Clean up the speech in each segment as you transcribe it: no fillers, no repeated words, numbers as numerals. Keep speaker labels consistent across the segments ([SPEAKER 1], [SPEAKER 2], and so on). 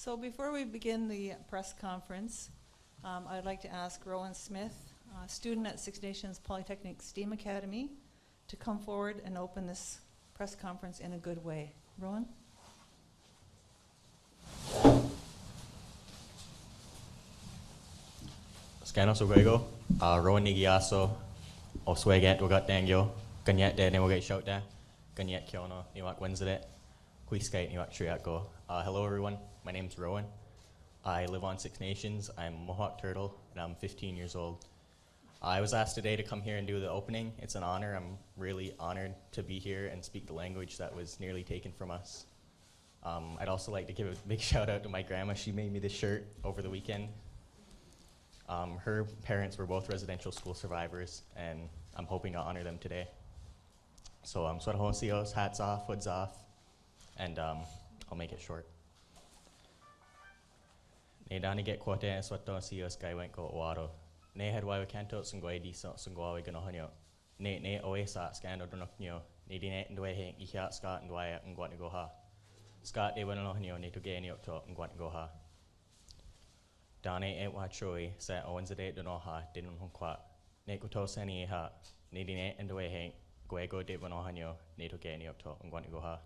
[SPEAKER 1] So before we begin the press conference, I'd like to ask Rowan Smith, a student at Six Nations Polytechnic STEAM Academy, to come forward and open this press conference in a good way. Rowan?
[SPEAKER 2] Scano Sugrego, Rowan Nigiaso, Oswegat Wagat Ganyet De Newagate Shouta, Ganyet Kiono, Niwak Wednesday, Quiskate Niwak Triako. Hello everyone, my name's Rowan. I live on Six Nations. I'm a Mohawk Turtle and I'm 15 years old. I was asked today to come here and do the opening. It's an honor. I'm really honored to be here and speak the language that was nearly taken from us. I'd also like to give a big shout out to my grandma. She made me this shirt over the weekend. Her parents were both residential school survivors, and I'm hoping to honor them today. So Swadahosios, hats off, hoods off, and I'll make it short. Ne dani get quote Swadahosios guy went go waro. Ne had why we can't out some guy decent some go gonna honyo. Ne oesa scandal donoknyo. Ne dine and way hang iha Scott and why and go go ha. Scott de went on honyo ne to gain up to and go ha. Dane wa troi sa owens a date no ha didn't quat. Ne ko to sani ha. Ne dine and way hang go de went on honyo ne to gain up to and go ha.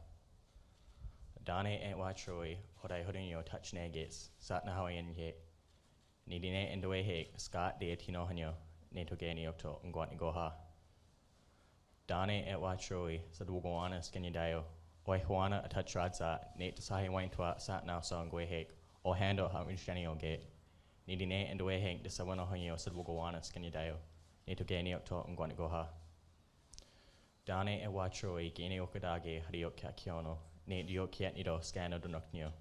[SPEAKER 2] Dane wa troi hodai hodinyo touch ne gates sat na hoyen ye. Nidine and the way he Scott de Tino Hanyo, Nato Gani up to go ha. Dane et Watroi, said Wugoana Skinyadio, Oi Juana a touch radsa, Nate to Sahi wine to sat now song way hake, or handle how Genio gate. Nidine and the way hank the Savano Hanyo said Wugoana Skinyadio, Nato Gani up to go ha. Dane et Watroi, Gani Okadage, Hadiok Kakiono, Nate Diok Kiat Nido, Scano Donoknio.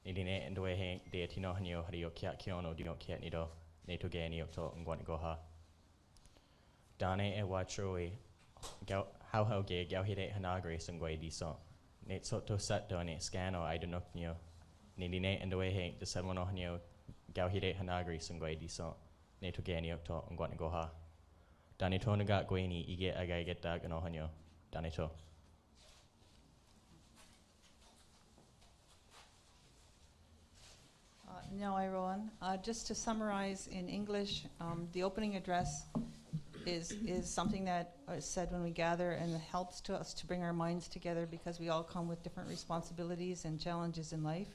[SPEAKER 2] Nidine and the way hank de Tino Hanyo Hadio Kiat Kiono Dino Kiat Nido, Nato Gani up to go ha. Dane e Watroi, how gay Gauhide Hanagri Sungway di so. Nate Soto sat done Scano I do not know. Nidine and the way hank the Savano Hanyo Gauhide Hanagri Sungway di so. Nato Gani up to go ha. Dane Tonagat Guini, Ige Agai get Dagano Hanyo. Dane to.
[SPEAKER 1] Now, Rowan, just to summarize in English, the opening address is something that is said when we gather, and it helps to us to bring our minds together because we all come with different responsibilities and challenges in life.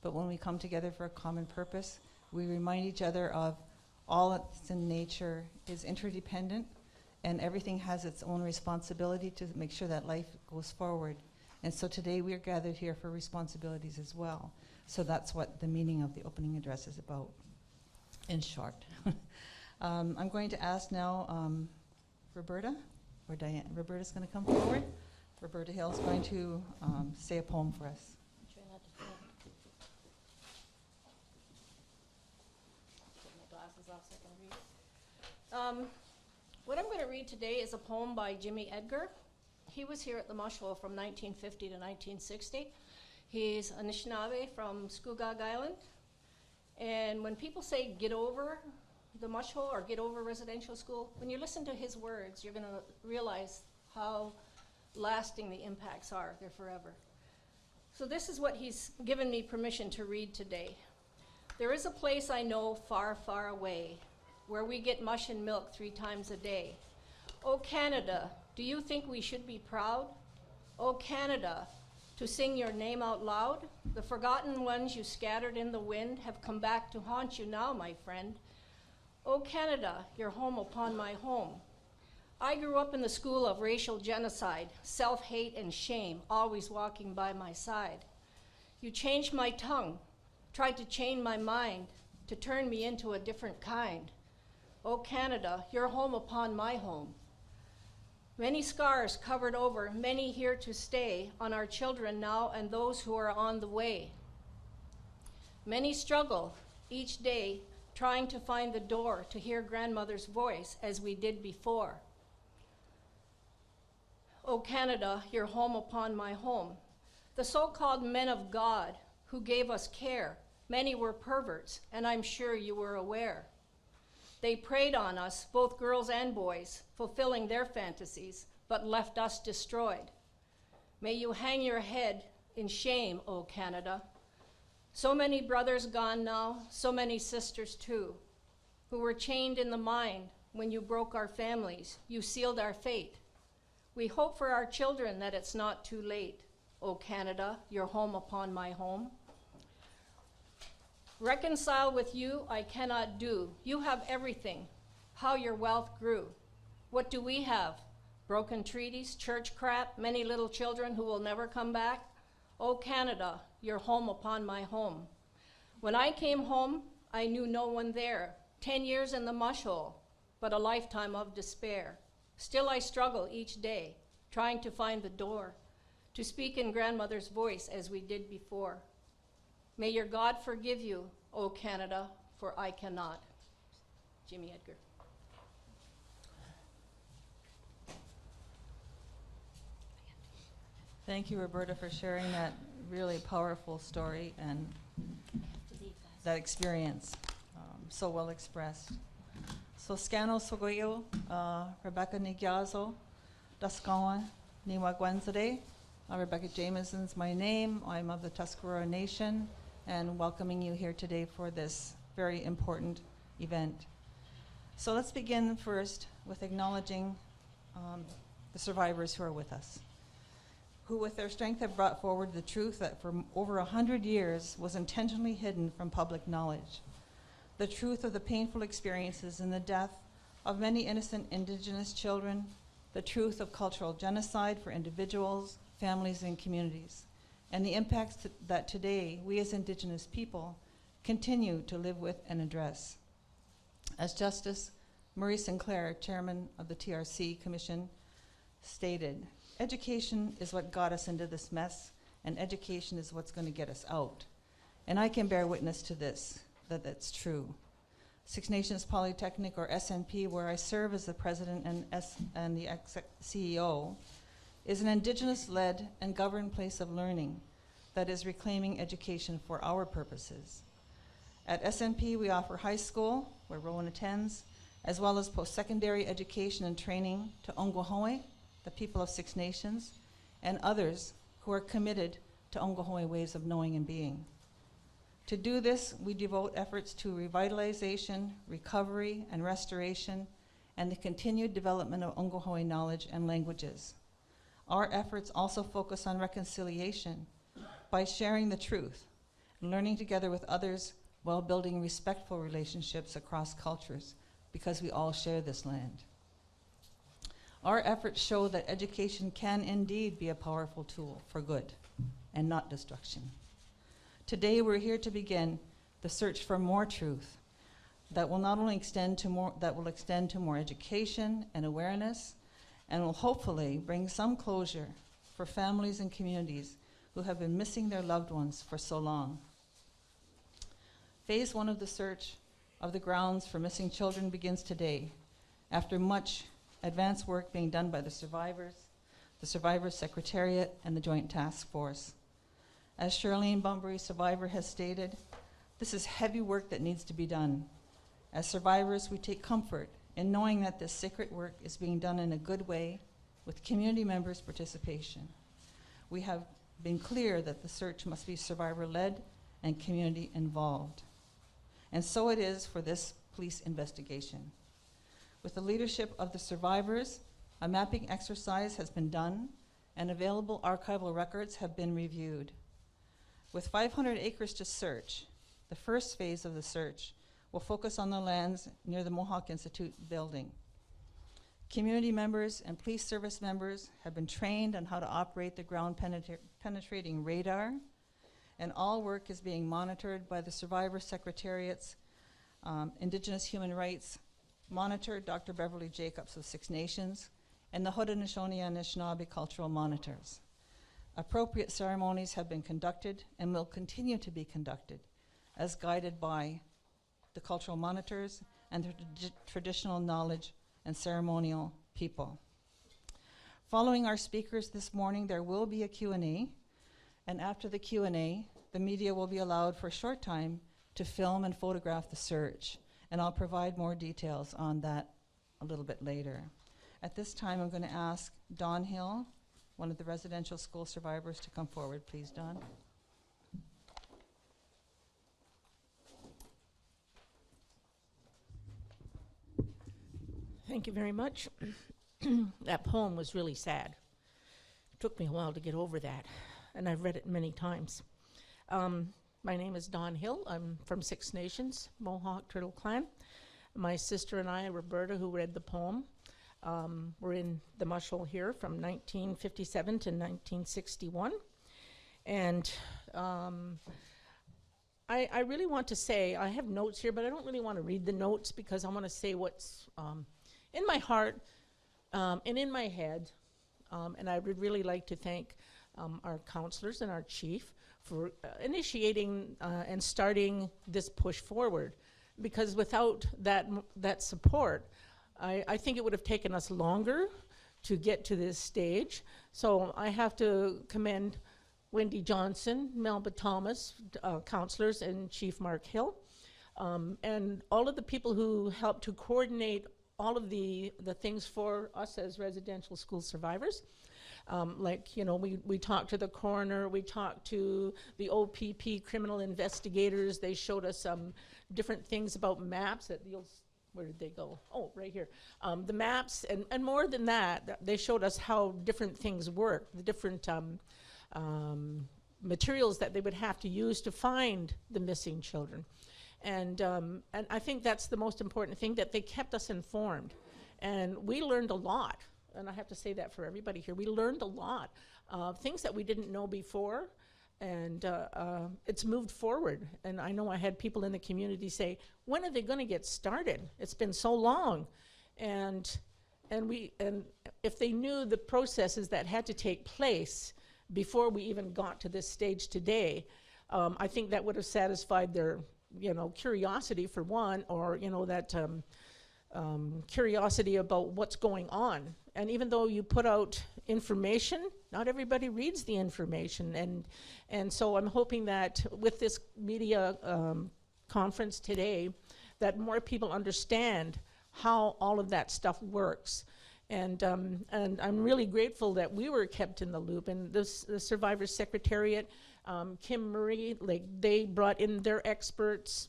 [SPEAKER 1] But when we come together for a common purpose, we remind each other of all that's in nature is interdependent, and everything has its own responsibility to make sure that life goes forward. And so today we're gathered here for responsibilities as well. So that's what the meaning of the opening address is about, in short. I'm going to ask now Roberta, or Diane. Roberta's going to come forward. Roberta Hill's going to say a poem for us.
[SPEAKER 3] Try not to fall. Put my glasses off so I can read. What I'm going to read today is a poem by Jimmy Edgar. He was here at the Mush Hole from 1950 to 1960. He's Anishinaabe from Scugog Island. And when people say get over the Mush Hole or get over residential school, when you listen to his words, you're going to realize how lasting the impacts are. They're forever. So this is what he's given me permission to read today. There is a place I know far, far away where we get mush and milk 3 times a day. Oh, Canada, do you think we should be proud? Oh, Canada, to sing your name out loud? The forgotten ones you scattered in the wind have come back to haunt you now, my friend. Oh, Canada, your home upon my home. I grew up in the school of racial genocide, self-hate and shame, always walking by my side. You changed my tongue, tried to chain my mind, to turn me into a different kind. Oh, Canada, your home upon my home. Many scars covered over, many here to stay, on our children now and those who are on the way. Many struggle each day trying to find the door to hear grandmother's voice as we did before. Oh, Canada, your home upon my home. The so-called men of God who gave us care, many were perverts, and I'm sure you were aware. They preyed on us, both girls and boys, fulfilling their fantasies, but left us destroyed. May you hang your head in shame, O Canada. So many brothers gone now, so many sisters too, who were chained in the mine when you broke our families, you sealed our fate. We hope for our children that it's not too late. O Canada, your home upon my home. Reconcile with you I cannot do. You have everything. How your wealth grew. What do we have? Broken treaties, church crap, many little children who will never come back. O Canada, your home upon my home. When I came home, I knew no one there. 10 years in the mush hole, but a lifetime of despair. Still I struggle each day, trying to find the door, to speak in grandmother's voice as we did before. May your God forgive you, O Canada, for I cannot. Jimmy Edgar.
[SPEAKER 1] Thank you, Roberta, for sharing that really powerful story and that experience, so well expressed. So Scano Sogoyo, Rebecca Nigyazo, Daskawa, Niwa Gwenzade. Rebecca Jamieson's my name. I'm of the Tuscarora Nation and welcoming you here today for this very important event. So let's begin first with acknowledging the survivors who are with us, who with their strength have brought forward the truth that for over 100 years was intentionally hidden from public knowledge. The truth of the painful experiences and the death of many innocent Indigenous children, the truth of cultural genocide for individuals, families, and communities, and the impacts that today we as Indigenous people continue to live with and address. As Justice Murray Sinclair, Chairman of the TRC Commission, stated, education is what got us into this mess, and education is what's going to get us out. And I can bear witness to this, that that's true. Six Nations Polytechnic, or SNP, where I serve as the president and the CEO, is an Indigenous-led and governed place of learning that is reclaiming education for our purposes. At SNP, we offer high school, where Rowan attends, as well as post-secondary education and training to Ongohoe, the people of Six Nations, and others who are committed to Ongohoe ways of knowing and being. To do this, we devote efforts to revitalization, recovery, and restoration, and the continued development of Ongohoe knowledge and languages. Our efforts also focus on reconciliation by sharing the truth, learning together with others while building respectful relationships across cultures, because we all share this land. Our efforts show that education can indeed be a powerful tool for good and not destruction. Today we're here to begin the search for more truth that will not only extend to more education and awareness, and will hopefully bring some closure for families and communities who have been missing their loved ones for so long. Phase 1 of the search of the grounds for missing children begins today, after much advanced work being done by the Survivors Secretariat, and the Joint Task Force. As Charlene Bunbury, survivor, has stated, this is heavy work that needs to be done. As survivors, we take comfort in knowing that this sacred work is being done in a good way with community members' participation. We have been clear that the search must be survivor-led and community involved. And so it is for this police investigation. With the leadership of the survivors, a mapping exercise has been done and available archival records have been reviewed. With 500 acres to search, the first phase of the search will focus on the lands near the Mohawk Institute building. Community members and police service members have been trained on how to operate the ground penetrating radar, and all work is being monitored by the Survivors Secretariat's Indigenous Human Rights Monitor, Dr. Beverly Jacobs of Six Nations, and the Haudenosaunee Anishinaabe Cultural Monitors. Appropriate ceremonies have been conducted and will continue to be conducted as guided by the cultural monitors and the traditional knowledge and ceremonial people. Following our speakers this morning, there will be a Q&A, and after the Q&A, the media will be allowed for a short time to film and photograph the search, and I'll provide more details on that a little bit later. At this time, I'm going to ask Dawn Hill, one of the residential school survivors, to come forward. Please, Dawn.
[SPEAKER 4] Thank you very much. That poem was really sad. It took me a while to get over that, and I've read it many times. My name is Dawn Hill. I'm from Six Nations, Mohawk Turtle Clan. My sister and I, Roberta, who read the poem, were in the mush hole here from 1957 to 1961. And I really want to say, I have notes here, but I don't really want to read the notes because I want to say what's in my heart and in my head. And I would really like to thank our councillors and our chief for initiating and starting this push forward. Because without that support, I think it would have taken us longer to get to this stage. So I have to commend Wendy Johnson, Melba Thomas, councillors, and Chief Mark Hill, and all of the people who helped to coordinate all of the things for us as residential school survivors. Like, you know, we talked to the coroner, we talked to the OPP criminal investigators. They showed us some different things about maps that where did they go? Oh, right here. The maps, and more than that, they showed us how different things work, the different materials that they would have to use to find the missing children. And I think that's the most important thing, that they kept us informed. And we learned a lot. And I have to say that for everybody here. We learned a lot of things that we didn't know before, and it's moved forward. And I know I had people in the community say, when are they going to get started? It's been so long. And if they knew the processes that had to take place before we even got to this stage today, I think that would have satisfied their, curiosity for one, or, that curiosity about what's going on. And even though you put out information, not everybody reads the information. And so I'm hoping that with this media conference today, that more people understand how all of that stuff works. And I'm really grateful that we were kept in the loop. And the Survivors Secretariat, Kim Murray, they brought in their experts.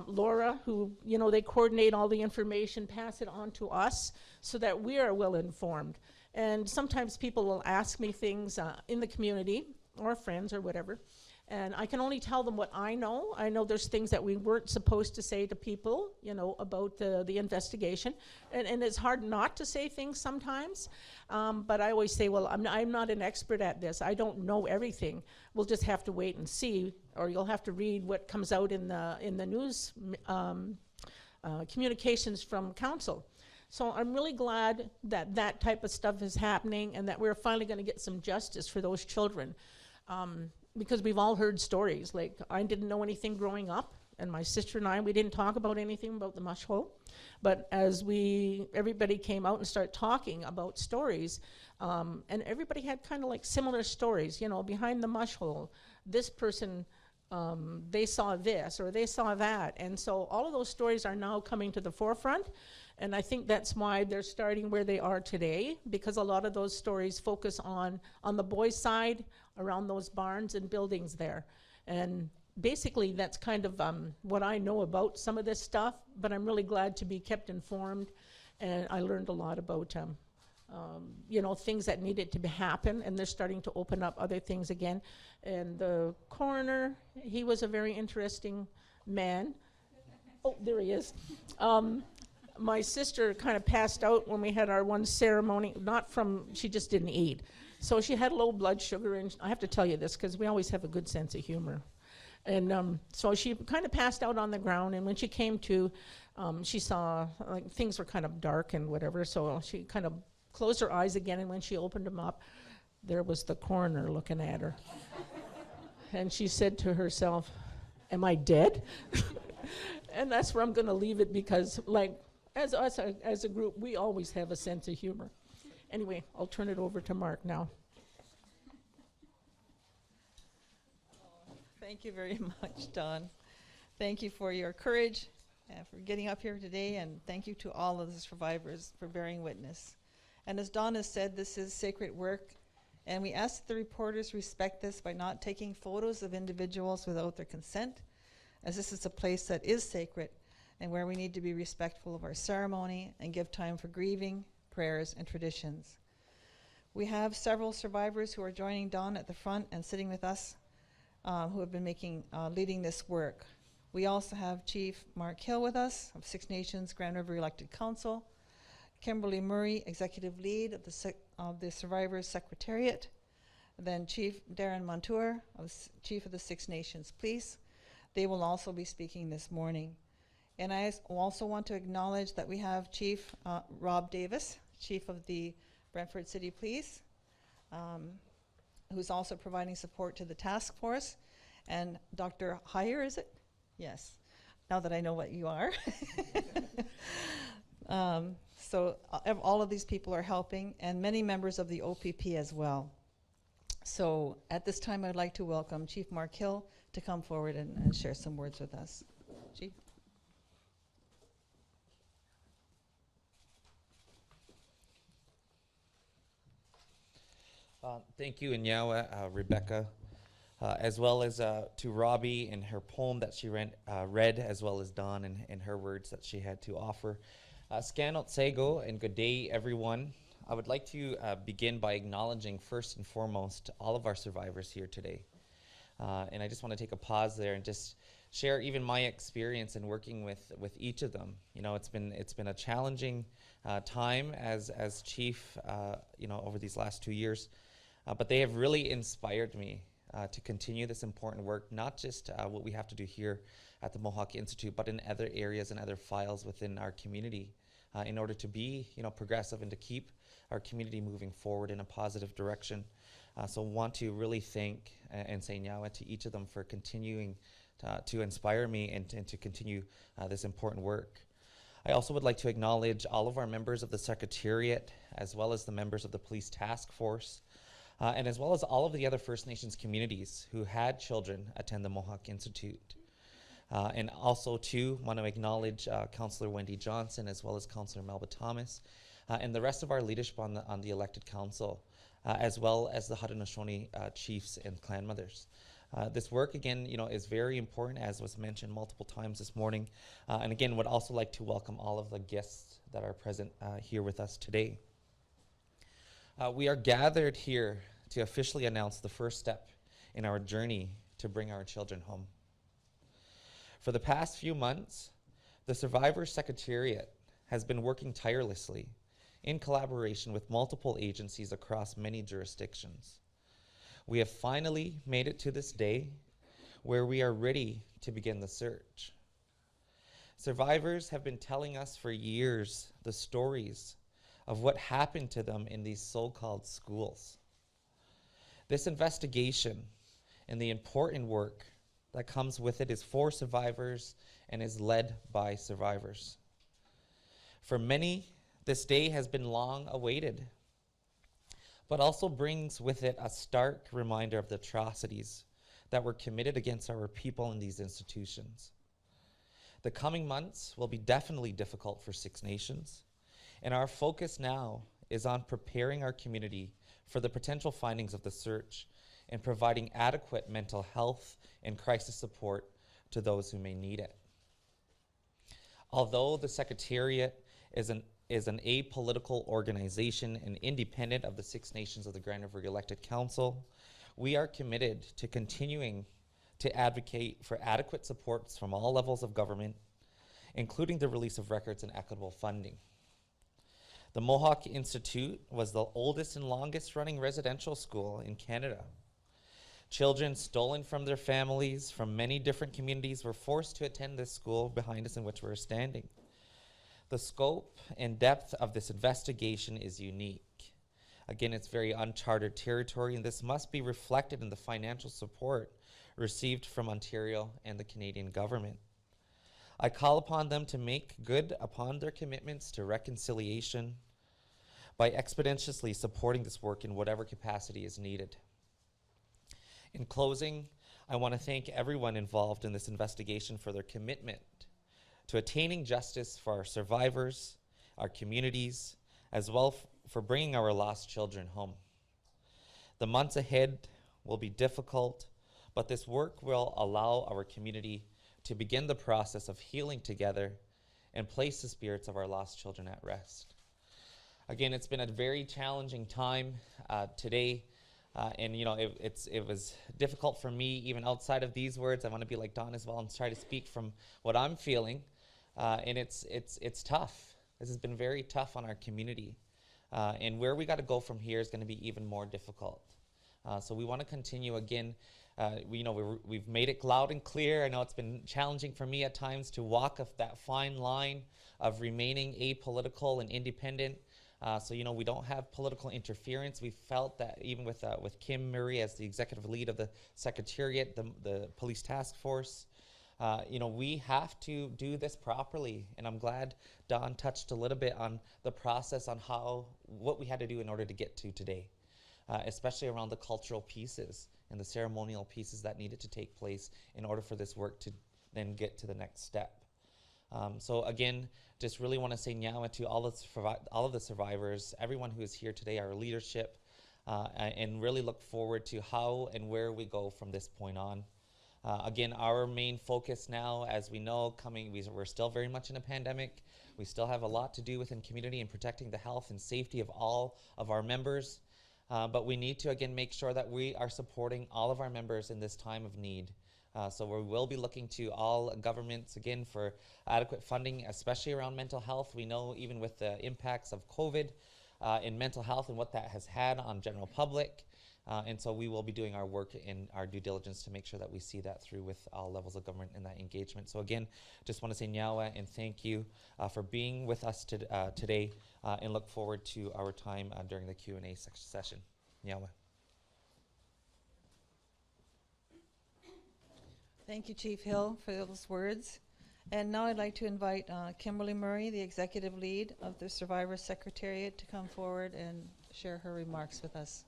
[SPEAKER 4] Laura, who, they coordinate all the information, pass it on to us so that we are well informed. And sometimes people will ask me things in the community, or friends or whatever, and I can only tell them what I know. I know there's things that we weren't supposed to say to people, about the investigation. And it's hard not to say things sometimes, but I always say, well, I'm not an expert at this. I don't know everything. We'll just have to wait and see, or you'll have to read what comes out in the news communications from council. So I'm really glad that that type of stuff is happening and that we're finally going to get some justice for those children. Because we've all heard stories. Like, I didn't know anything growing up, and my sister and I, we didn't talk about anything about the mush hole. But as everybody came out and started talking about stories, and everybody had kind of like similar stories, behind the mush hole. This person, they saw this or they saw that. And so all of those stories are now coming to the forefront. And I think that's why they're starting where they are today, because a lot of those stories focus on the boys' side, around those barns and buildings there. And basically that's kind of what I know about some of this stuff, but I'm really glad to be kept informed. And I learned a lot about things that needed to happen, and they're starting to open up other things again. And the coroner, he was a very interesting man. Oh, there he is. My sister kind of passed out when we had our one ceremony, she just didn't eat. So she had low blood sugar, and I have to tell you this because we always have a good sense of humor. And so she kind of passed out on the ground, and when she came to, she saw things were kind of dark and whatever, so she kind of closed her eyes again, and when she opened them up, there was the coroner looking at her. And she said to herself, "Am I dead?" And that's where I'm going to leave it, because as us, as a group, we always have a sense of humor. Anyway, I'll turn it over to Mark now.
[SPEAKER 1] Thank you very much, Dawn. Thank you for your courage, for getting up here today, and thank you to all of the survivors for bearing witness. And as Dawn has said, this is sacred work, and we ask that the reporters respect this by not taking photos of individuals without their consent, as this is a place that is sacred, and where we need to be respectful of our ceremony and give time for grieving, prayers, and traditions. We have several survivors who are joining Dawn at the front and sitting with us, who have been leading this work. We also have Chief Mark Hill with us of Six Nations Grand River Elected Council, Kimberly Murray, Executive Lead of the Survivors Secretariat, then Chief Darren Montour, Chief of the Six Nations Police. They will also be speaking this morning. And I also want to acknowledge that we have Chief Rob Davis, Chief of the Brantford City Police, who's also providing support to the task force, and Dr. Huyer, is it? Yes, now that I know what you are. So all of these people are helping, and many members of the OPP as well. So at this time, I'd like to welcome Chief Mark Hill to come forward and share some words with us. Chief.
[SPEAKER 5] Thank you, Inyawa, Rebecca, as well as to Robbie and her poem that she read, as well as Dawn and her words that she had to offer. Scanot Sego, and good day, everyone. I would like to begin by acknowledging first and foremost all of our survivors here today. And I just want to take a pause there and just share even my experience in working with each of them. You know, it's been a challenging time as chief, over these last 2 years. But they have really inspired me to continue this important work, not just what we have to do here at the Mohawk Institute, but in other areas and other files within our community in order to be, progressive and to keep our community moving forward in a positive direction. So want to really thank and say nyawa to each of them for continuing to inspire me and to continue this important work. I also would like to acknowledge all of our members of the Secretariat, as well as the members of the Police Task Force, and as well as all of the other First Nations communities who had children attend the Mohawk Institute. And also, too, want to acknowledge Councillor Wendy Johnson, as well as Councillor Melba Thomas, and the rest of our leadership on the elected council, as well as the Haudenosaunee chiefs and clan mothers. This work, again, is very important, as was mentioned multiple times this morning. And again, would also like to welcome all of the guests that are present here with us today. We are gathered here to officially announce the first step in our journey to bring our children home. For the past few months, the Survivors Secretariat has been working tirelessly in collaboration with multiple agencies across many jurisdictions. We have finally made it to this day where we are ready to begin the search. Survivors have been telling us for years the stories of what happened to them in these so-called schools. This investigation and the important work that comes with it is for survivors and is led by survivors. For many, this day has been long awaited, but also brings with it a stark reminder of the atrocities that were committed against our people in these institutions. The coming months will be definitely difficult for Six Nations, and our focus now is on preparing our community for the potential findings of the search and providing adequate mental health and crisis support to those who may need it. Although the Secretariat is an apolitical organization and independent of the Six Nations of the Grand River Elected Council, we are committed to continuing to advocate for adequate supports from all levels of government, including the release of records and equitable funding. The Mohawk Institute was the oldest and longest running residential school in Canada. Children stolen from their families from many different communities were forced to attend this school behind us in which we're standing. The scope and depth of this investigation is unique. Again, it's very uncharted territory, and this must be reflected in the financial support received from Ontario and the Canadian government. I call upon them to make good upon their commitments to reconciliation by expeditiously supporting this work in whatever capacity is needed. In closing, I want to thank everyone involved in this investigation for their commitment to attaining justice for our survivors, our communities, as well for bringing our lost children home. The months ahead will be difficult, but this work will allow our community to begin the process of healing together and place the spirits of our lost children at rest. Again, it's been a very challenging time today, and it was difficult for me, even outside of these words. I want to be like Don as well and try to speak from what I'm feeling, and it's tough. This has been very tough on our community, and where we got to go from here is going to be even more difficult. So we want to continue again. We've made it loud and clear. I know it's been challenging for me at times to walk that fine line of remaining apolitical and independent. We don't have political interference. We felt that even with Kim Murray as the executive lead of the Secretariat, the police task force, we have to do this properly. And I'm glad Don touched a little bit on the process on what we had to do in order to get to today, especially around the cultural pieces and the ceremonial pieces that needed to take place in order for this work to then get to the next step. So again, just really want to say nyawa to all of the survivors, everyone who is here today, our leadership, and really look forward to how and where we go from this point on. Again, our main focus now, as we know, we're still very much in a pandemic. We still have a lot to do within community and protecting the health and safety of all of our members. But we need to, again, make sure that we are supporting all of our members in this time of need. So we will be looking to all governments, again, for adequate funding, especially around mental health. We know even with the impacts of COVID in mental health and what that has had on general public. And so we will be doing our work in our due diligence to make sure that we see that through with all levels of government and that engagement. So again, just want to say nyawa and thank you for being with us today and look forward to our time during the Q&A session. Nyawa.
[SPEAKER 1] Thank you, Chief Hill, for those words. And now I'd like to invite Kimberly Murray, the executive lead of the Survivors Secretariat, to come forward and share her remarks with us.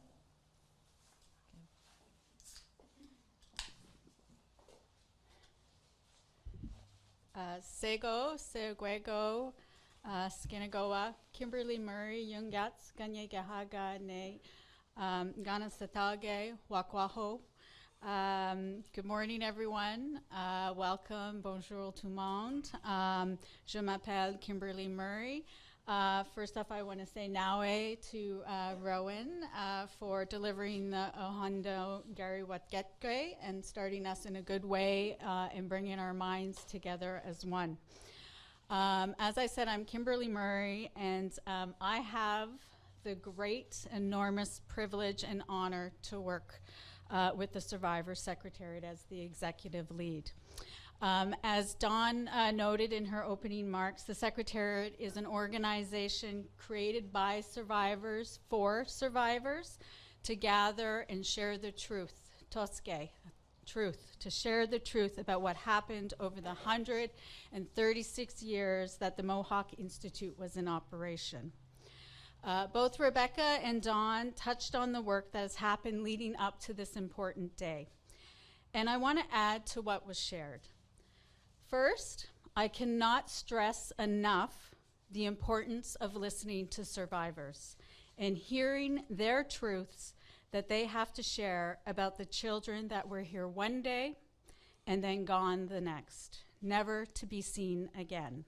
[SPEAKER 6] Sego, Seguego, Skinagoa, Kimberly Murray, Yungats, Ganyegahaga, Ne, Gana Satage, Wakwaho. Good morning, everyone. Welcome, bonjour tout le monde. Je m'appelle Kimberly Murray. First off, I want to say nawe to Rowan for delivering the Ohondo Gary Watgetke and starting us in a good way and bringing our minds together as one. As I said, I'm Kimberly Murray, and I have the great, enormous privilege and honor to work with the Survivors Secretariat as the executive lead. As Dawn noted in her opening remarks, the Secretariat is an organization created by survivors for survivors to gather and share the truth, toske, truth, to share the truth about what happened over the 136 years that the Mohawk Institute was in operation. Both Rebecca and Dawn touched on the work that has happened leading up to this important day. And I want to add to what was shared. First, I cannot stress enough the importance of listening to survivors and hearing their truths that they have to share about the children that were here one day and then gone the next, never to be seen again.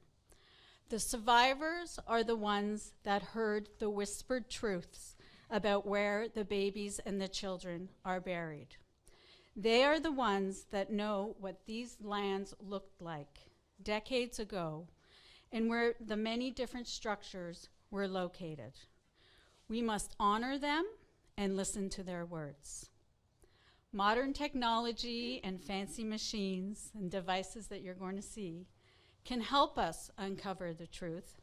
[SPEAKER 6] The survivors are the ones that heard the whispered truths about where the babies and the children are buried. They are the ones that know what these lands looked like decades ago and where the many different structures were located. We must honor them and listen to their words. Modern technology and fancy machines and devices that you're going to see can help us uncover the truth,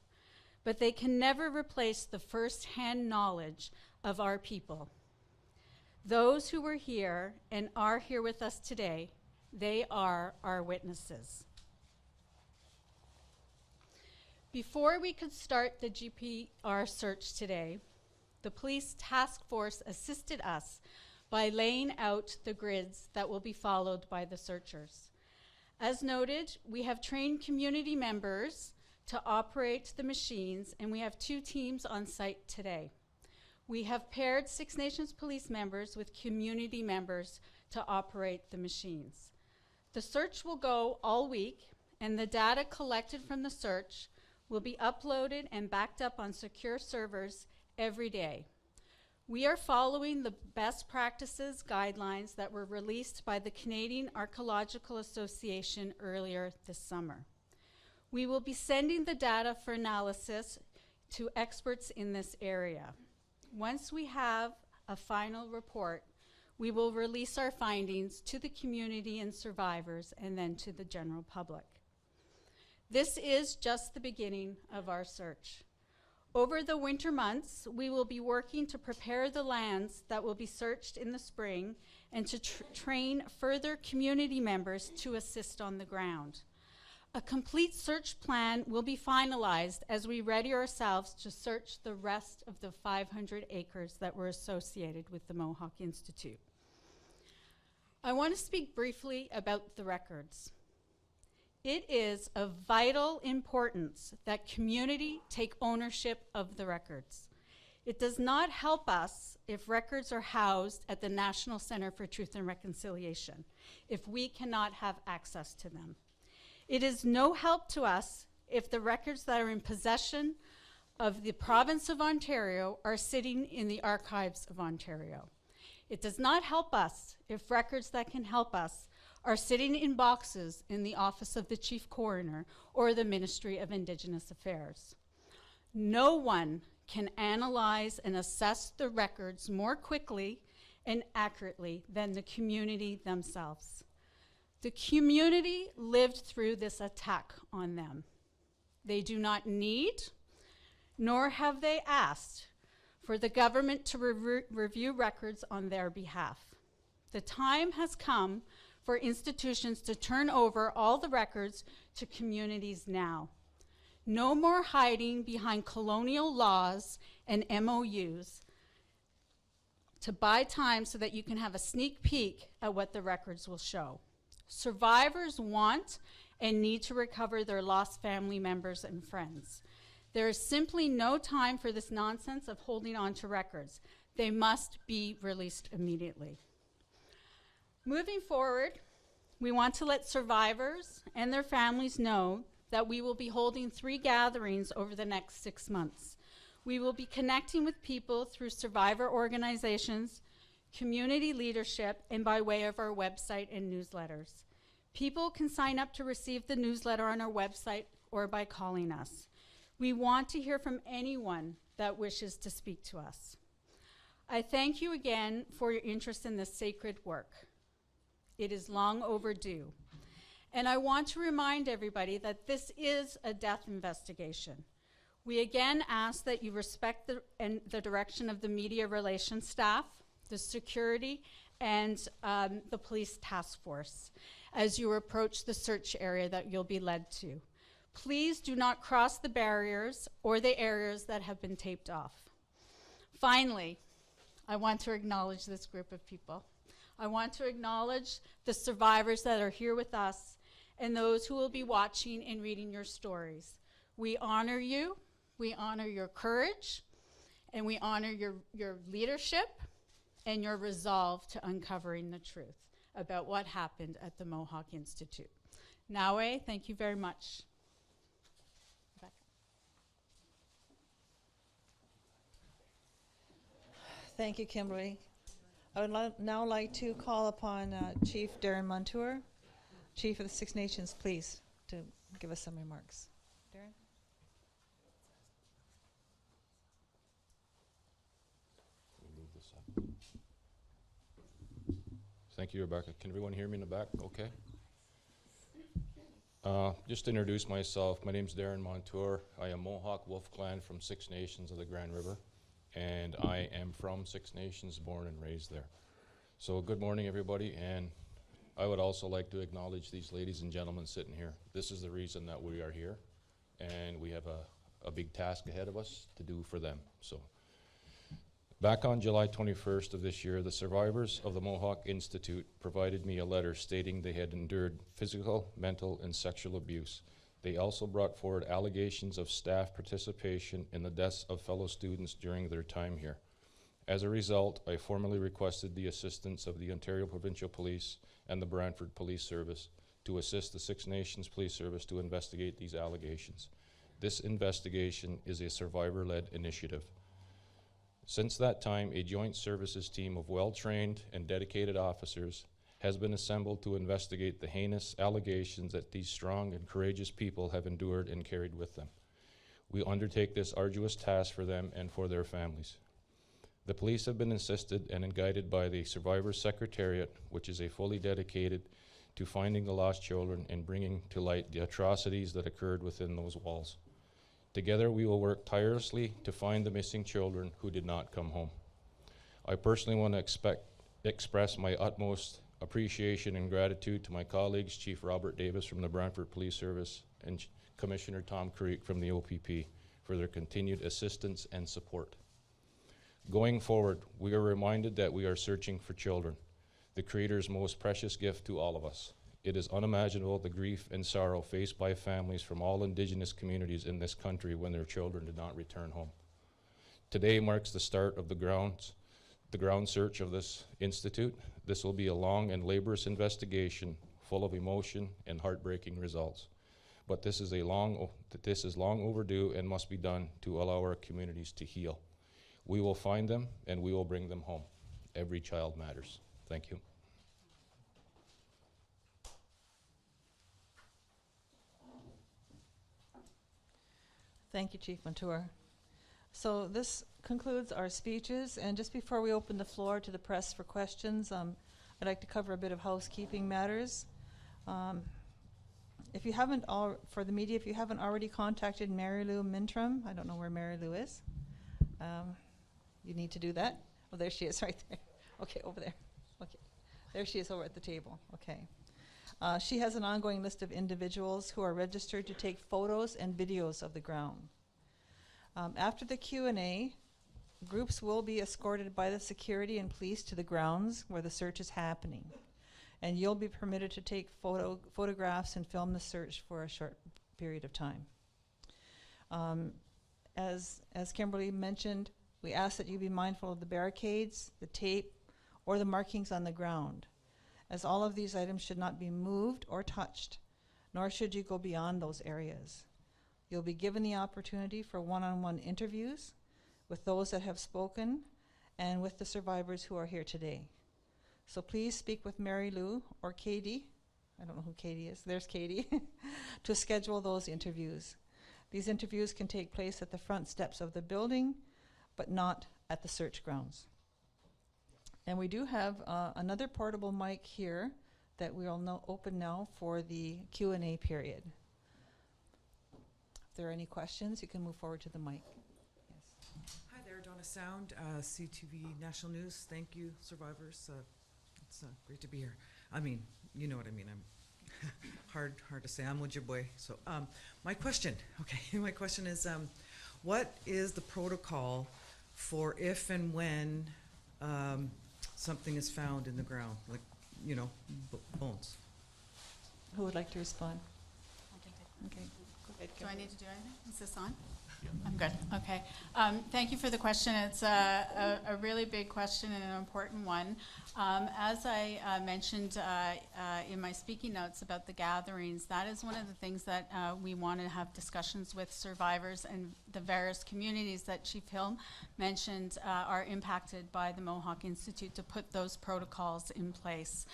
[SPEAKER 6] but they can never replace the first-hand knowledge of our people. Those who were here and are here with us today, they are our witnesses. Before we could start the GPR search today, the police task force assisted us by laying out the grids that will be followed by the searchers. As noted, we have trained community members to operate the machines, and we have 2 teams on site today. We have paired Six Nations police members with community members to operate the machines. The search will go all week, and the data collected from the search will be uploaded and backed up on secure servers every day. We are following the best practices guidelines that were released by the Canadian Archaeological Association earlier this summer. We will be sending the data for analysis to experts in this area. Once we have a final report, we will release our findings to the community and survivors and then to the general public. This is just the beginning of our search. Over the winter months, we will be working to prepare the lands that will be searched in the spring and to train further community members to assist on the ground. A complete search plan will be finalized as we ready ourselves to search the rest of the 500 acres that were associated with the Mohawk Institute. I want to speak briefly about the records. It is of vital importance that community take ownership of the records. It does not help us if records are housed at the National Center for Truth and Reconciliation, if we cannot have access to them. It is no help to us if the records that are in possession of the province of Ontario are sitting in the archives of Ontario. It does not help us if records that can help us are sitting in boxes in the office of the chief coroner or the Ministry of Indigenous Affairs. No one can analyze and assess the records more quickly and accurately than the community themselves. The community lived through this attack on them. They do not need, nor have they asked, for the government to review records on their behalf. The time has come for institutions to turn over all the records to communities now. No more hiding behind colonial laws and MOUs to buy time so that you can have a sneak peek at what the records will show. Survivors want and need to recover their lost family members and friends. There is simply no time for this nonsense of holding on to records. They must be released immediately. Moving forward, we want to let survivors and their families know that we will be holding 3 gatherings over the next 6 months. We will be connecting with people through survivor organizations, community leadership, and by way of our website and newsletters. People can sign up to receive the newsletter on our website or by calling us. We want to hear from anyone that wishes to speak to us. I thank you again for your interest in this sacred work. It is long overdue. And I want to remind everybody that this is a death investigation. We again ask that you respect the direction of the media relations staff, the security, and the police task force as you approach the search area that you'll be led to. Please do not cross the barriers or the areas that have been taped off. Finally, I want to acknowledge this group of people. I want to acknowledge the survivors that are here with us and those who will be watching and reading your stories. We honor you, we honor your courage, and we honor your leadership and your resolve to uncovering the truth about what happened at the Mohawk Institute. Nawe, thank you very much. Rebecca.
[SPEAKER 1] Thank you, Kimberly. I would now like to call upon Chief Darren Montour, Chief of the Six Nations, please, to give us some remarks. Darren?
[SPEAKER 7] Thank you, Rebecca. Can everyone hear me in the back? Okay. Just to introduce myself, my name's Darren Montour. I am Mohawk Wolf Clan from Six Nations of the Grand River, and I am from Six Nations, born and raised there. So good morning, everybody, and I would also like to acknowledge these ladies and gentlemen sitting here. This is the reason that we are here, and we have a big task ahead of us to do for them. So, back on July 21st of this year, the survivors of the Mohawk Institute provided me a letter stating they had endured physical, mental, and sexual abuse. They also brought forward allegations of staff participation in the deaths of fellow students during their time here. As a result, I formally requested the assistance of the Ontario Provincial Police and the Brantford Police Service to assist the Six Nations Police Service to investigate these allegations. This investigation is a survivor-led initiative. Since that time, a joint services team of well-trained and dedicated officers has been assembled to investigate the heinous allegations that these strong and courageous people have endured and carried with them. We undertake this arduous task for them and for their families. The police have been assisted and guided by the Survivors Secretariat, which is a fully dedicated to finding the lost children and bringing to light the atrocities that occurred within those walls. Together we will work tirelessly to find the missing children who did not come home. I personally want to express my utmost appreciation and gratitude to my colleagues, Chief Robert Davis from the Brantford Police Service and Commissioner Tom Creek from the OPP for their continued assistance and support. Going forward, we are reminded that we are searching for children, the Creator's most precious gift to all of us. It is unimaginable the grief and sorrow faced by families from all Indigenous communities in this country when their children did not return home. Today marks the start of the ground search of this institute. This will be a long and laborious investigation full of emotion and heartbreaking results. But this is long overdue and must be done to allow our communities to heal. We will find them and we will bring them home. Every child matters. Thank you.
[SPEAKER 1] Thank you, Chief Montour. So this concludes our speeches, and just before we open the floor to the press for questions, I'd like to cover a bit of housekeeping matters. If you haven't for the media, if you haven't already contacted Mary Lou Mintram, I don't know where Mary Lou is. You need to do that. Oh, there she is, right there. Okay, over there. Okay, there she is over at the table. Okay. She has an ongoing list of individuals who are registered to take photos and videos of the ground. After the Q&A, groups will be escorted by the security and police to the grounds where the search is happening. And you'll be permitted to take photographs and film the search for a short period of time. As Kimberly mentioned, we ask that you be mindful of the barricades, the tape, or the markings on the ground, as all of these items should not be moved or touched, nor should you go beyond those areas. You'll be given the opportunity for one-on-one interviews with those that have spoken and with the survivors who are here today. So please speak with Mary Lou or Katie, I don't know who Katie is, there's Katie, to schedule those interviews. These interviews can take place at the front steps of the building, but not at the search grounds. And we do have another portable mic here that we'll open now for the Q&A period. If there are any questions, you can move forward to the mic. Yes.
[SPEAKER 8] Hi there, Donna Sound, CTV National News. Thank you, survivors. It's great to be here. I mean, you know what I mean. I'm hard to say. I'm Ojibwe. So my question is, what is the protocol for if and when something is found in the ground, like, bones?
[SPEAKER 1] Who would like to respond?
[SPEAKER 6] I can take
[SPEAKER 1] Okay, go ahead.
[SPEAKER 6] Do I need to do anything? Is this on? Yeah. I'm good. Okay. Thank you for the question. It's a really big question and an important one. As I mentioned in my speaking notes about the gatherings, that is one of the things that we want to have discussions with survivors and the various communities that Chief Hill mentioned are impacted by the Mohawk Institute to put those protocols in place.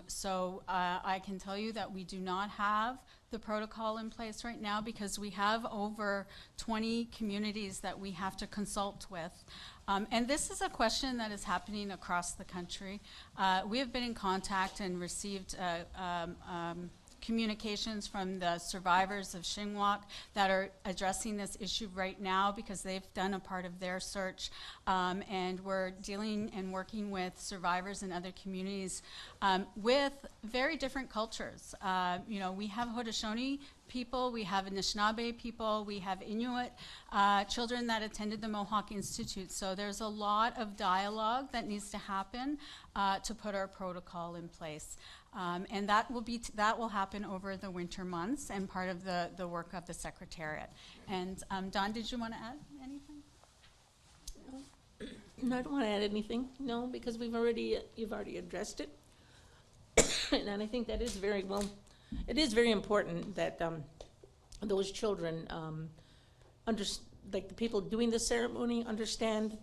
[SPEAKER 6] So I can tell you that we do not have the protocol in place right now because we have over 20 communities that we have to consult with. And this is a question that is happening across the country. We have been in contact and received communications from the survivors of Shingwak that are addressing this issue right now because they've done a part of their search, and we're dealing and working with survivors in other communities with very different cultures. We have Haudenosaunee people, we have Anishinaabe people, we have Inuit children that attended the Mohawk Institute. So there's a lot of dialogue that needs to happen to put our protocol in place. And that will happen over the winter months and part of the work of the Secretariat. And Don, did you want to add anything?
[SPEAKER 4] No, I don't want to add anything, no, because you've already addressed it. And I think that is very well it is very important that those children, like the people doing the ceremony, understand,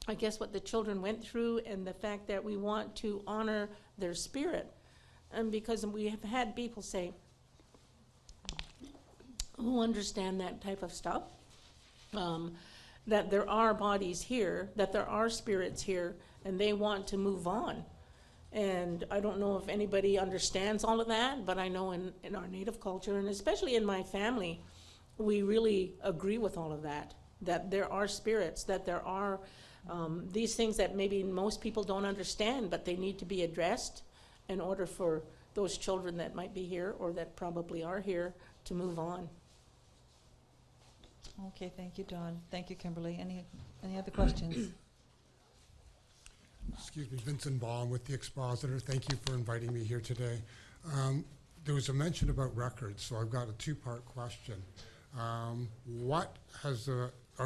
[SPEAKER 4] I guess, what the children went through and the fact that we want to honor their spirit. And because we have had people say, who understand that type of stuff, that there are bodies here, that there are spirits here, and they want to move on. And I don't know if anybody understands all of that, but I know in our Native culture, and especially in my family, we really agree with all of that, that there are spirits, that there are these things that maybe most people don't understand, but they need to be addressed in order for those children that might be here or that probably are here to move on.
[SPEAKER 1] Okay, thank you, Dawn. Thank you, Kimberly. Any other questions?
[SPEAKER 9] Excuse me, Vincent Baum with the Expositor. Thank you for inviting me here today. There was a mention about records, so I've got a two-part question. Are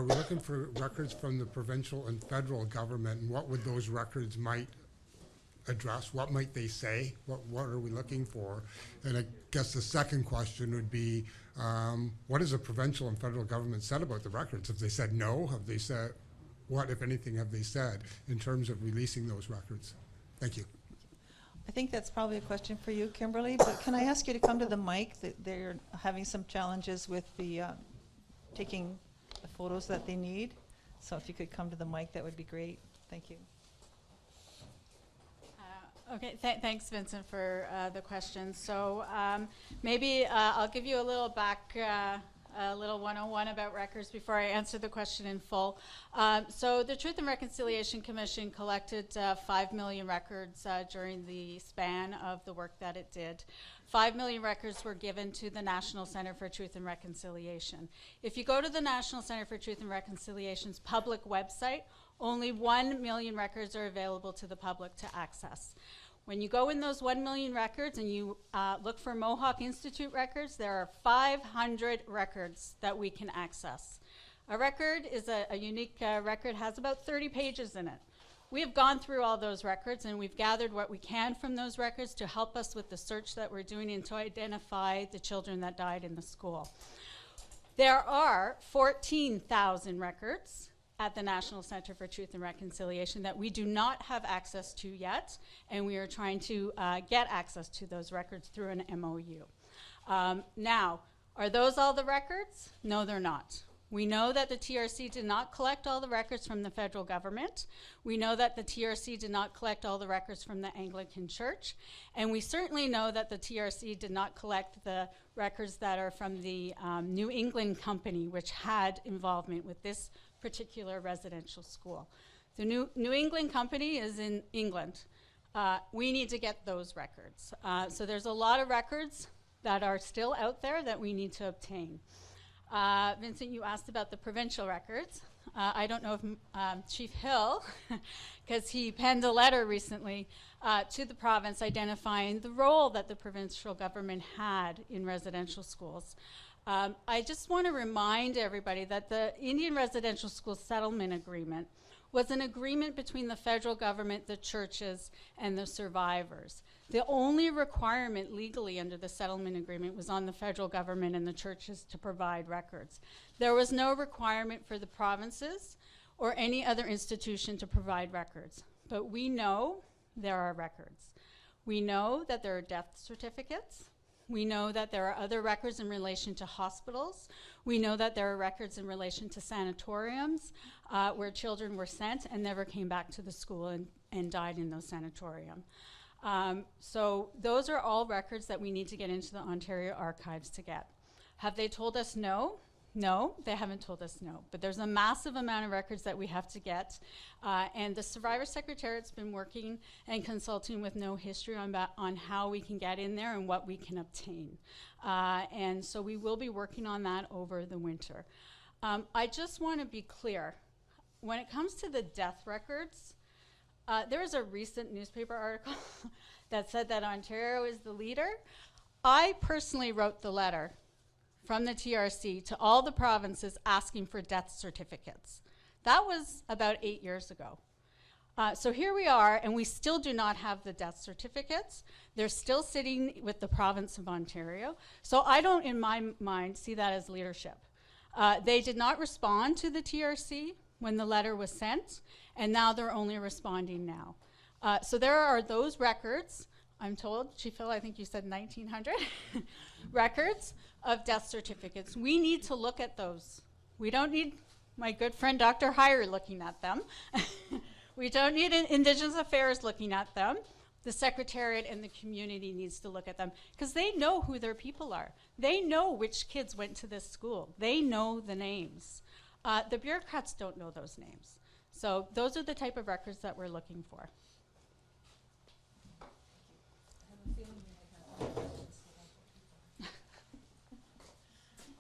[SPEAKER 9] we looking for records from the provincial and federal government, and what would those records might address? What might they say? What are we looking for? And I guess the second question would be, what has the provincial and federal government said about the records? Have they said no? Have they said, what, if anything, have they said in terms of releasing those records? Thank you.
[SPEAKER 1] I think that's probably a question for you, Kimberly, but can I ask you to come to the mic? They're having some challenges with the taking the photos that they need. So if you could come to the mic, that would be great. Thank you.
[SPEAKER 6] Okay, thanks, Vincent, for the question. So maybe I'll give you a little a little 101 about records before I answer the question in full. So the Truth and Reconciliation Commission collected 5 million records during the span of the work that it did. 5 million records were given to the National Centre for Truth and Reconciliation. If you go to the National Centre for Truth and Reconciliation's public website, only 1 million records are available to the public to access. When you go in those 1 million records and you look for Mohawk Institute records, there are 500 records that we can access. A record is a unique record, has about 30 pages in it. We have gone through all those records and we've gathered what we can from those records to help us with the search that we're doing and to identify the children that died in the school. There are 14,000 records at the National Centre for Truth and Reconciliation that we do not have access to yet, and we are trying to get access to those records through an MOU. Now, are those all the records? No, they're not. We know that the TRC did not collect all the records from the federal government. We know that the TRC did not collect all the records from the Anglican Church. And we certainly know that the TRC did not collect the records that are from the New England company, which had involvement with this particular residential school. The New England company is in England. We need to get those records. So there's a lot of records that are still out there that we need to obtain. Vincent, you asked about the provincial records. I don't know if Chief Hill, because he penned a letter recently to the province identifying the role that the provincial government had in residential schools. I just want to remind everybody that the Indian Residential School Settlement Agreement was an agreement between the federal government, the churches, and the survivors. The only requirement legally under the settlement agreement was on the federal government and the churches to provide records. There was no requirement for the provinces or any other institution to provide records. But we know there are records. We know that there are death certificates. We know that there are other records in relation to hospitals. We know that there are records in relation to sanatoriums where children were sent and never came back to the school and died in those sanatoriums. So those are all records that we need to get into the Ontario archives to get. Have they told us no? No, they haven't told us no. But there's a massive amount of records that we have to get. And the Survivors Secretariat's been working and consulting with No History on how we can get in there and what we can obtain. And so we will be working on that over the winter. I just want to be clear. When it comes to the death records, there was a recent newspaper article that said that Ontario is the leader. I personally wrote the letter from the TRC to all the provinces asking for death certificates. That was about 8 years ago. So here we are, and we still do not have the death certificates. They're still sitting with the province of Ontario. So I don't, in my mind, see that as leadership. They did not respond to the TRC when the letter was sent, and now they're only responding now. So there are those records, I'm told, Chief Phil, I think you said 1,900 records of death certificates. We need to look at those. We don't need my good friend Dr. Huyer looking at them. We don't need Indigenous Affairs looking at them. The Secretariat and the community needs to look at them because they know who their people are. They know which kids went to this school. They know the names. The bureaucrats don't know those names. So those are the type of records that we're looking for.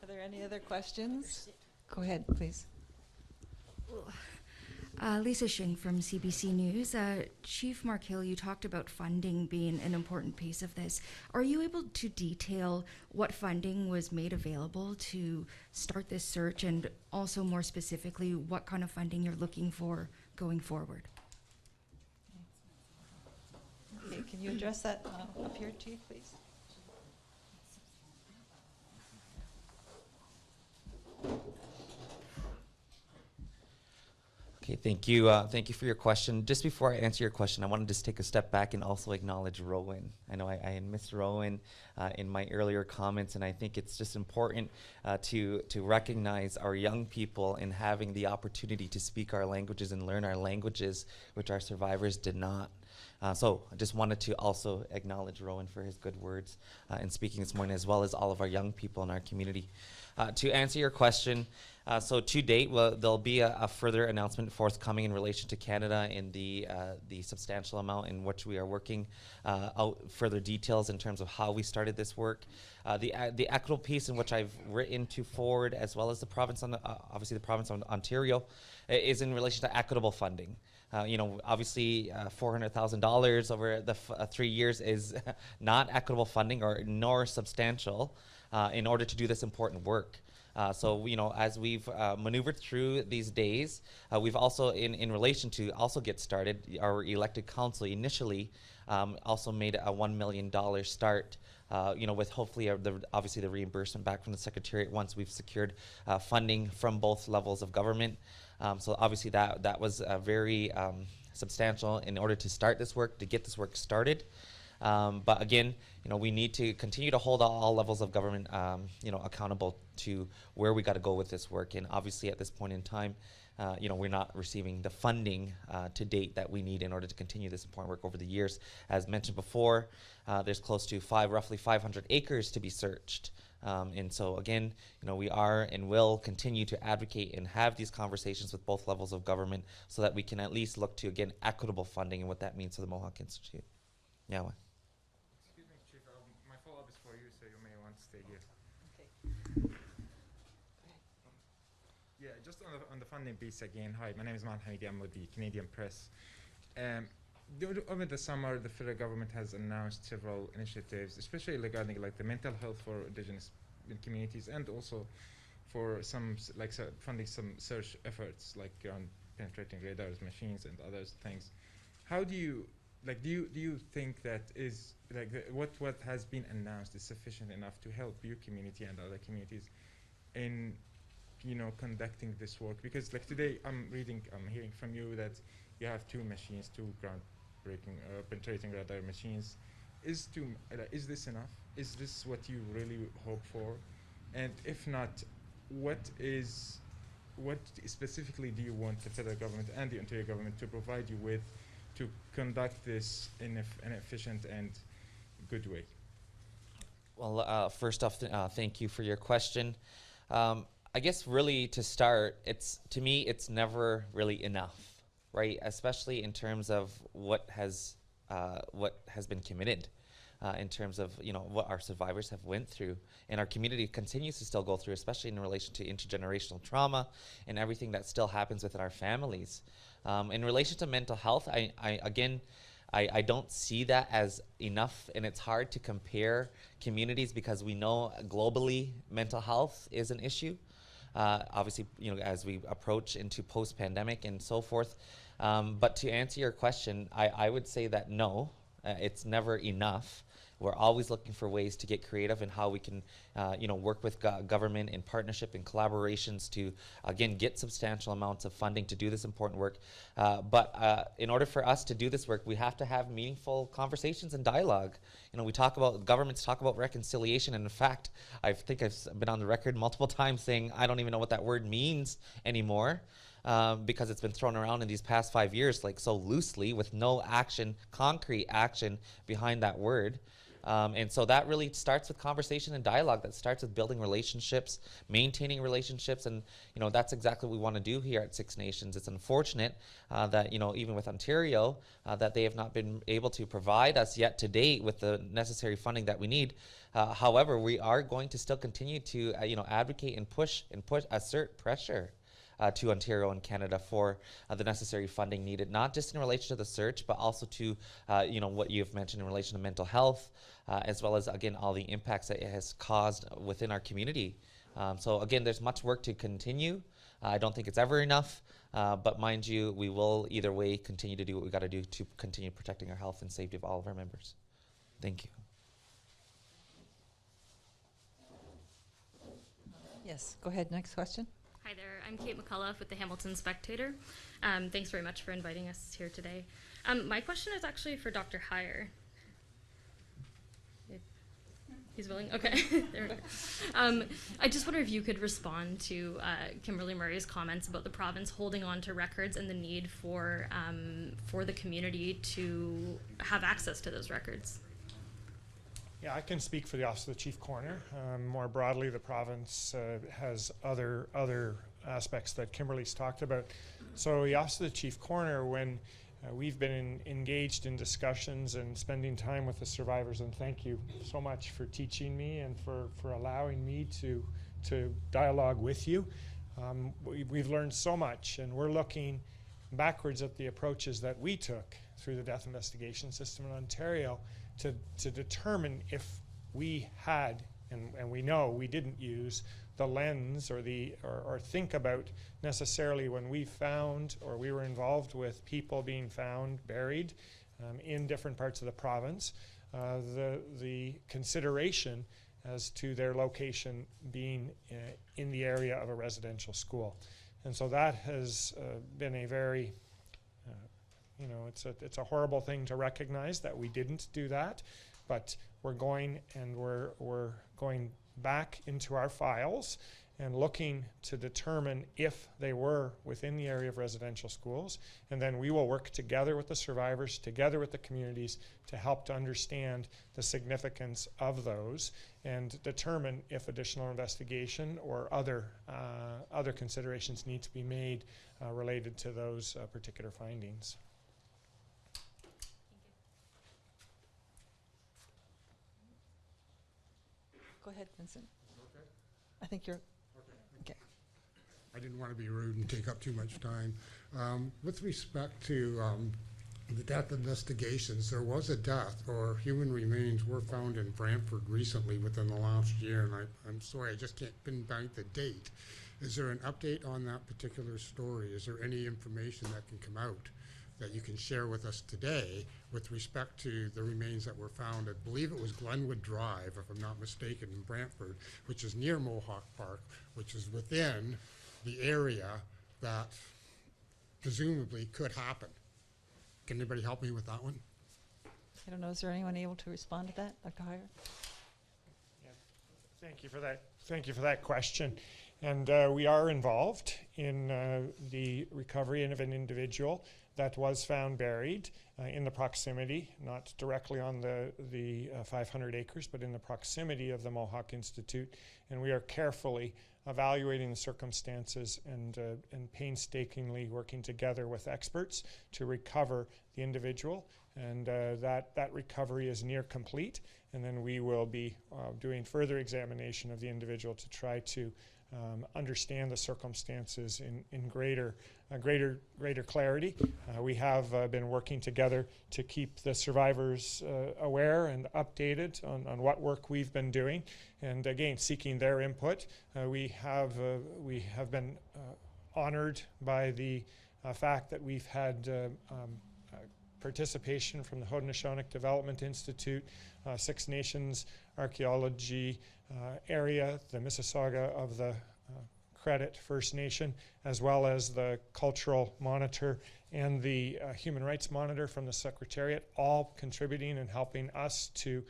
[SPEAKER 1] Are there any other questions? Go ahead, please.
[SPEAKER 10] Lisa Shing from CBC News. Chief Mark Hill, you talked about funding being an important piece of this. Are you able to detail what funding was made available to start this search, and also more specifically, what kind of funding you're looking for going forward?
[SPEAKER 1] Okay, can you address that up here, Chief, please?
[SPEAKER 5] Okay, thank you. Thank you for your question. Just before I answer your question, I want to just take a step back and also acknowledge Rowan. I know I had missed Rowan in my earlier comments, and I think it's just important to recognize our young people in having the opportunity to speak our languages and learn our languages, which our survivors did not. So I just wanted to also acknowledge Rowan for his good words in speaking this morning, as well as all of our young people in our community. To answer your question, so to date, there'll be a further announcement forthcoming in relation to Canada in the substantial amount in which we are working out further details in terms of how we started this work. The equitable piece in which I've written to forward, as well as the province on obviously the province of Ontario, is in relation to equitable funding. Obviously, $400,000 over the 3 years is not equitable funding nor substantial in order to do this important work. So, as we've maneuvered through these days, we've also, in relation to also get started, our elected council initially also made a $1 million start, with hopefully obviously the reimbursement back from the Secretariat once we've secured funding from both levels of government. So obviously that was very substantial in order to start this work, to get this work started. But again, we need to continue to hold all levels of government, accountable to where we got to go with this work. And obviously, at this point in time, we're not receiving the funding to date that we need in order to continue this important work over the years. As mentioned before, there's close to roughly 500 acres to be searched. And so again, we are and will continue to advocate and have these conversations with both levels of government so that we can at least look to, again, equitable funding and what that means to the Mohawk Institute. Yeah.
[SPEAKER 11] Excuse me, Chief. My follow-up is for you, so you may want to stay here.
[SPEAKER 1] Okay.
[SPEAKER 11] Yeah, just on the funding piece again. Hi, my name is Mahan Hamidi. I'm with the Canadian Press. Over the summer, the federal government has announced several initiatives, especially regarding the mental health for Indigenous communities, and also for funding some search efforts, like around penetrating radars, machines, and other things. How do you do you think that is what has been announced is sufficient enough to help your community and other communities in conducting this work? Because today I'm hearing from you that you have two groundbreaking penetrating radar machines. Is this enough? Is this what you really hope for? And if not, what specifically do you want the federal government and the Ontario government to provide you with to conduct this in an efficient and good way?
[SPEAKER 5] Well, first off, thank you for your question. I guess really to start, to me, it's never really enough, right? Especially in terms of what has been committed, in terms of what our survivors have went through, and our community continues to still go through, especially in relation to intergenerational trauma and everything that still happens within our families. In relation to mental health, I don't see that as enough, and it's hard to compare communities because we know globally mental health is an issue. Obviously, as we approach into post-pandemic and so forth, But to answer your question, I would say that no, it's never enough. We're always looking for ways to get creative in how we can, work with government in partnership and collaborations to, again, get substantial amounts of funding to do this important work. But in order for us to do this work, we have to have meaningful conversations and dialogue. We talk about, governments talk about reconciliation, and in fact, I think I've been on the record multiple times saying I don't even know what that word means anymore. Because it's been thrown around in these past 5 years like so loosely with no action, concrete action behind that word. And so that really starts with conversation and dialogue. That starts with building relationships, maintaining relationships, and that's exactly what we want to do here at Six Nations. It's unfortunate that even with Ontario, that they have not been able to provide us yet to date with the necessary funding that we need. However, we are going to still continue to advocate and push, assert pressure to Ontario and Canada for the necessary funding needed, not just in relation to the search, but also to what you've mentioned in relation to mental health, as well as, again, all the impacts that it has caused within our community. So again, there's much work to continue. I don't think it's ever enough, but mind you, we will either way continue to do what we got to do to continue protecting our health and safety of all of our members. Thank you.
[SPEAKER 1] Yes, go ahead, next question.
[SPEAKER 12] Hi there, I'm Kate McCullough with the Hamilton Spectator. Thanks very much for inviting us here today. My question is actually for Dr. Huyer. He's willing? Okay. There we go. I just wonder if you could respond to Kimberly Murray's comments about the province holding on to records and the need for the community to have access to those records.
[SPEAKER 13] Yeah, I can speak for the Office of the Chief Coroner. More broadly, the province has other aspects that Kimberly's talked about. So the Office of the Chief Coroner, when we've been engaged in discussions and spending time with the survivors, and thank you so much for teaching me and for allowing me to dialogue with you. We've learned so much, and we're looking backwards at the approaches that we took through the death investigation system in Ontario to determine if we had, and we know we didn't use the lens or think about necessarily when we found or we were involved with people being found buried in different parts of the province, the consideration as to their location being in the area of a residential school. And so that has been a very it's a horrible thing to recognize that we didn't do that, but we're going back into our files and looking to determine if they were within the area of residential schools, and then we will work together with the survivors, together with the communities, to help to understand the significance of those and determine if additional investigation or other considerations need to be made related to those particular findings.
[SPEAKER 1] Go ahead, Vincent. Okay. I think you're okay.
[SPEAKER 9] I didn't want to be rude and take up too much time. With respect to the death investigations, there was a death or human remains were found in Brantford recently within the last year, and I'm sorry, I just can't pinpoint the date. Is there an update on that particular story? Is there any information that can come out that you can share with us today with respect to the remains that were found? I believe it was Glenwood Drive, if I'm not mistaken, in Brantford, which is near Mohawk Park, which is within the area that presumably could happen. Can anybody help me with that one?
[SPEAKER 1] I don't know, is there anyone able to respond to that, Dr. Huyer?
[SPEAKER 13] Yeah. Thank you for that. Thank you for that question. And we are involved in the recovery of an individual that was found buried in the proximity, not directly on the 500 acres, but in the proximity of the Mohawk Institute. And we are carefully evaluating the circumstances and painstakingly working together with experts to recover the individual. And that recovery is near complete. And then we will be doing further examination of the individual to try to understand the circumstances in greater clarity. We have been working together to keep the survivors aware and updated on what work we've been doing, and again seeking their input. We have been honored by the fact that we've had participation from the Haudenosaunee Development Institute, Six Nations Archaeology area, the Mississauga of the Credit First Nation, as well as the Cultural Monitor and the Human Rights Monitor from the Secretariat, all contributing and helping us to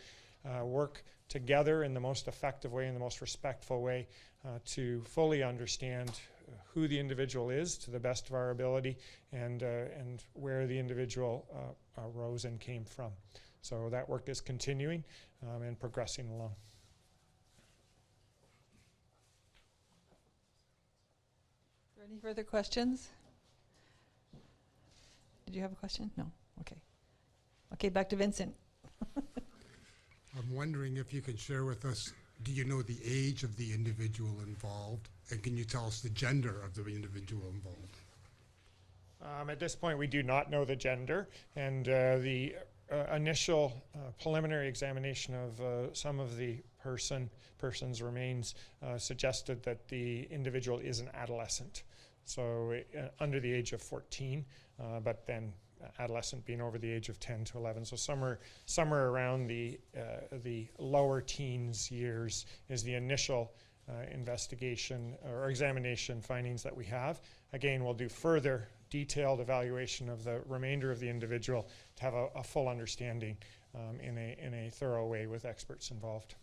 [SPEAKER 13] work together in the most effective way, in the most respectful way, to fully understand who the individual is to the best of our ability, and where the individual rose and came from. So that work is continuing and progressing along.
[SPEAKER 1] Are there any further questions? Did you have a question? No. Okay. Okay, back to Vincent.
[SPEAKER 9] I'm wondering if you can share with us, do you know the age of the individual involved? And can you tell us the gender of the individual involved?
[SPEAKER 13] At this point, we do not know the gender, and the initial preliminary examination of some of the person's remains suggested that the individual is an adolescent, so under the age of 14, but then adolescent being over the age of 10 to 11, so somewhere around the lower teens years is the initial investigation or examination findings that we have. Again, we'll do further detailed evaluation of the remainder of the individual to have a full understanding in a thorough way with experts involved.